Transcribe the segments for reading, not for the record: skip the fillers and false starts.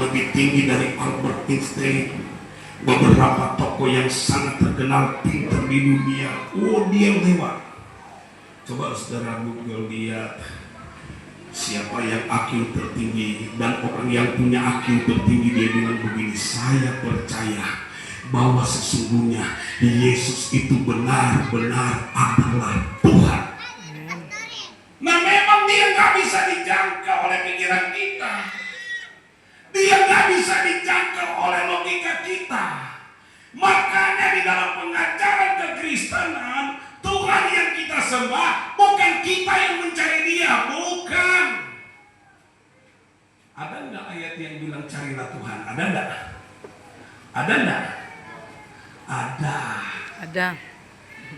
lebih tinggi dari Albert Einstein, beberapa tokoh yang sangat terkenal pintar di dunia, dia lewat. Coba saudara Google lihat siapa yang IQ tertinggi, dan orang yang punya IQ tertinggi dia bilang begini, saya percaya bahwa sesungguhnya Yesus itu benar-benar adalah Tuhan. Nah memang dia nggak bisa dijangkau oleh pikiran kita, dia nggak bisa dijangkau oleh logika kita. Makanya di dalam pengajaran kekristenan, Tuhan yang kita sembah bukan kita yang mencari dia, bukan. Ada nggak ayat yang bilang carilah Tuhan? Ada nggak? Ada nggak? Ada. Ada.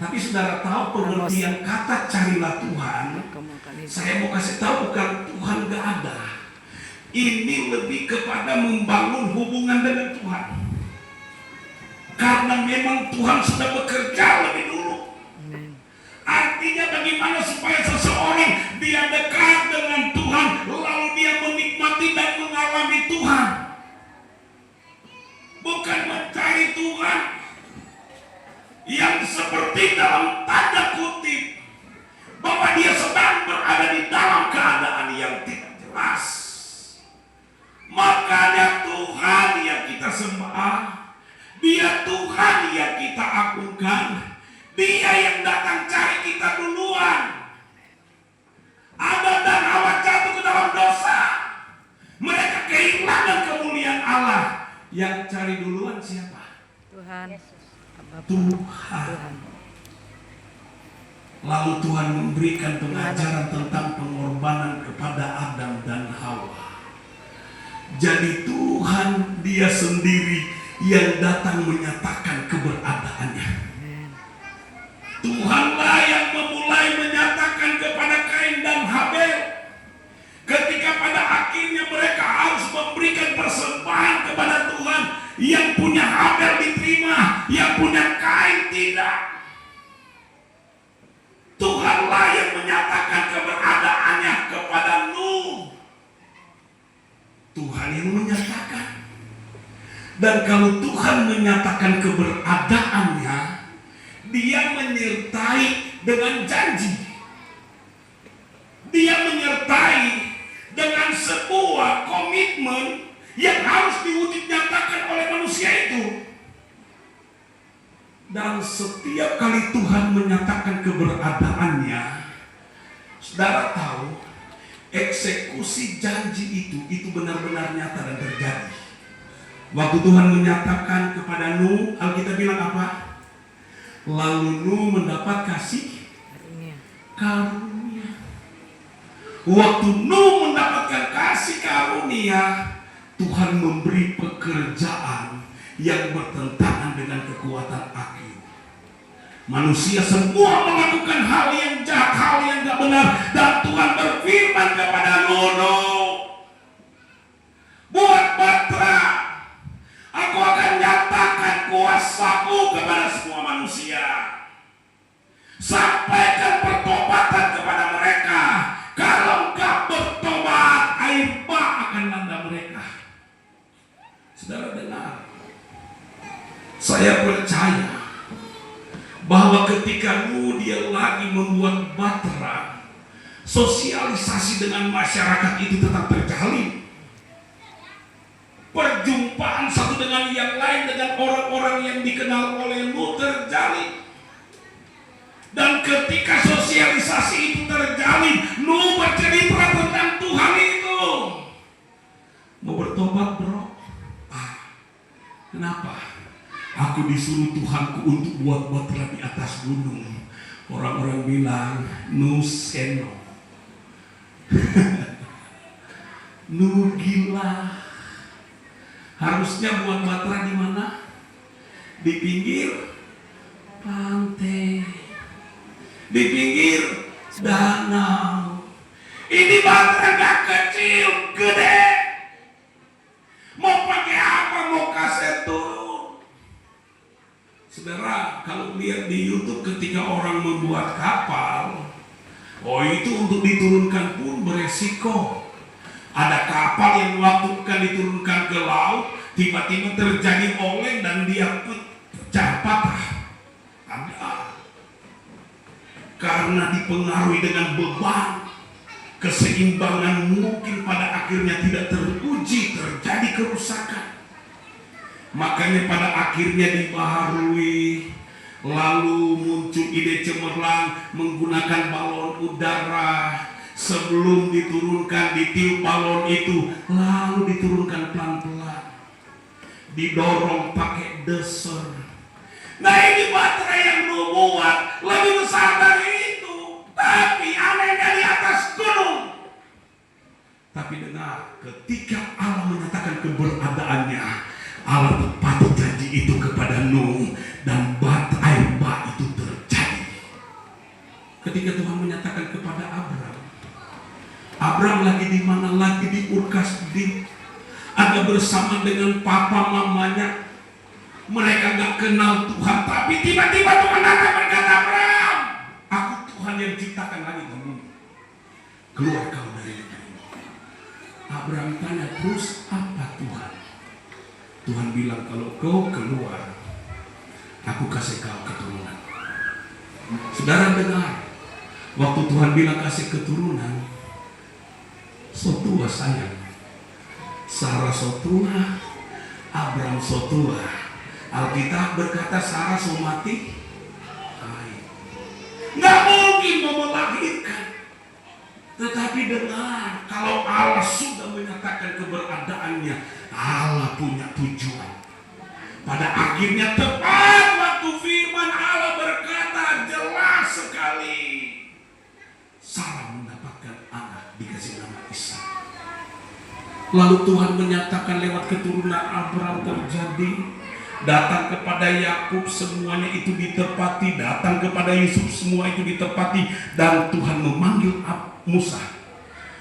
Tapi saudara tahu pengertian kata carilah Tuhan? Saya mau kasih tahu, bukan Tuhan nggak ada. Ini lebih kepada membangun hubungan dengan Tuhan. Karena memang Tuhan sudah bekerja lebih dulu. Artinya bagaimana supaya seseorang dia dekat dengan Tuhan, lalu dia menikmati dan mengalami Tuhan. Bukan mencari Tuhan yang seperti dalam tanda kutip bahwa dia sedang berada di dalam keadaan yang tidak jelas. Makanya Tuhan yang kita sembah, dia Tuhan yang kita agungkan, dia yang datang cari kita duluan. Adam dan Hawa jatuh ke dalam dosa, mereka kehilangan kemuliaan Allah. Yang cari duluan siapa? Tuhan. Tuhan. Lalu Tuhan memberikan pengajaran tentang pengorbanan kepada Adam dan Hawa. Jadi Tuhan dia sendiri yang datang menyatakan keberadaannya. Tuhanlah yang memulai menyatakan kepada Kain dan Habel, ketika pada akhirnya mereka harus memberikan persembahan kepada Tuhan. Yang punya Habel diterima, yang punya Kain tidak. Tuhanlah yang menyatakan keberadaannya kepada Nuh. Tuhan yang menyatakan. Dan kalau Tuhan menyatakan keberadaannya, dia menyertai dengan janji. Dia menyertai dengan sebuah komitmen yang harus diwujud nyatakan oleh manusia itu. Dan setiap kali Tuhan menyatakan keberadaannya, saudara tahu, eksekusi janji itu benar-benar nyata dan terjadi. Waktu Tuhan menyatakan kepada Nuh, Alkitab bilang apa? Lalu Nuh mendapat kasih karunia. Waktu Nuh mendapatkan kasih karunia, Tuhan memberi pekerjaan yang bertentangan dengan kekuatan IQ. Manusia semua melakukan hal yang jahat, hal yang tidak benar, dan Tuhan berfirman kepada Nuh, buat batra, aku akan nyatakan kuasaku kepada semua manusia. Sampaikan pertobatan kepada mereka. Kalau enggak bertobat, air bah akan melanda mereka. Saudara dengar, saya percaya bahwa ketika Nuh dia lagi membuat batra, sosialisasi dengan masyarakat itu tetap terjalin. Perjumpaan satu dengan yang lain dengan orang-orang yang dikenal oleh Nuh terjalin. Dan ketika sosialisasi itu terjalin, Nuh bercerita tentang Tuhan itu. Mau bertobat bro? Kenapa? Aku disuruh Tuhanku untuk buat batra di atas gunung. Orang-orang bilang, Nuh seno. Nuh gila. Harusnya buat batra di mana? Di pinggir pantai, di pinggir danau. Ini batra gak kecil, gede. Mau pakai apa? Mau kaset turun. Saudara, kalau lihat di YouTube ketika orang membuat kapal, itu untuk diturunkan pun beresiko. Ada kapal yang melakukan akan diturunkan ke laut, tiba-tiba terjadi oleng dan dia pecah patah. Ada. Karena dipengaruhi dengan beban, keseimbangan mungkin pada akhirnya tidak teruji, terjadi kerusakan. Makanya pada akhirnya dibaharui, lalu muncul ide cemerlang menggunakan balon udara. Sebelum diturunkan, ditiup balon itu, lalu diturunkan pelan-pelan, didorong pakai deser. Nah, ini baterai yang lu buat lebih besar dari itu, tapi anehnya di atas gunung. Tapi dengar, ketika Allah menyatakan keberadaannya, Allah tepati janji itu kepada Nuh, dan air bah itu terjadi. Ketika Tuhan menyatakan kepada Abraham lagi di mana? Lagi di Ur Kasdim, ada bersama dengan papa mamanya. Mereka gak kenal Tuhan, tapi tiba-tiba Tuhan datang berkata, Abraham, aku Tuhan yang ciptakan langit dan bumi. Keluar kau dari negeri. Abraham tanya, terus apa Tuhan? Tuhan bilang, kalau kau keluar, aku kasih kau keturunan. Saudara dengar, waktu Tuhan bilang kasih keturunan, sotua sayang. Sarah sotua, Abraham sotua. Alkitab berkata Sarah so mati. Nggak mungkin mau melahirkan. Tetapi dengar, kalau Allah sudah menyatakan keberadaannya, Allah punya tujuan. Pada akhirnya tepat waktu firman Allah berkata jelas sekali, Sarah mendapatkan anak dikasih nama Ishak. Lalu Tuhan menyatakan lewat keturunan Abraham terjadi. Datang kepada Yakub semuanya itu ditepati, datang kepada Yusuf semua itu ditepati, dan Tuhan memanggil Musa.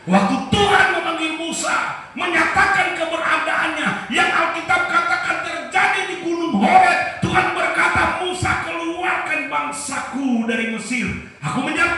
Waktu Tuhan memanggil Musa, menyatakan keberadaannya yang Alkitab katakan terjadi di Gunung Horeb, Tuhan berkata, Musa, keluarkan bangsaku dari Mesir. Aku menyatakan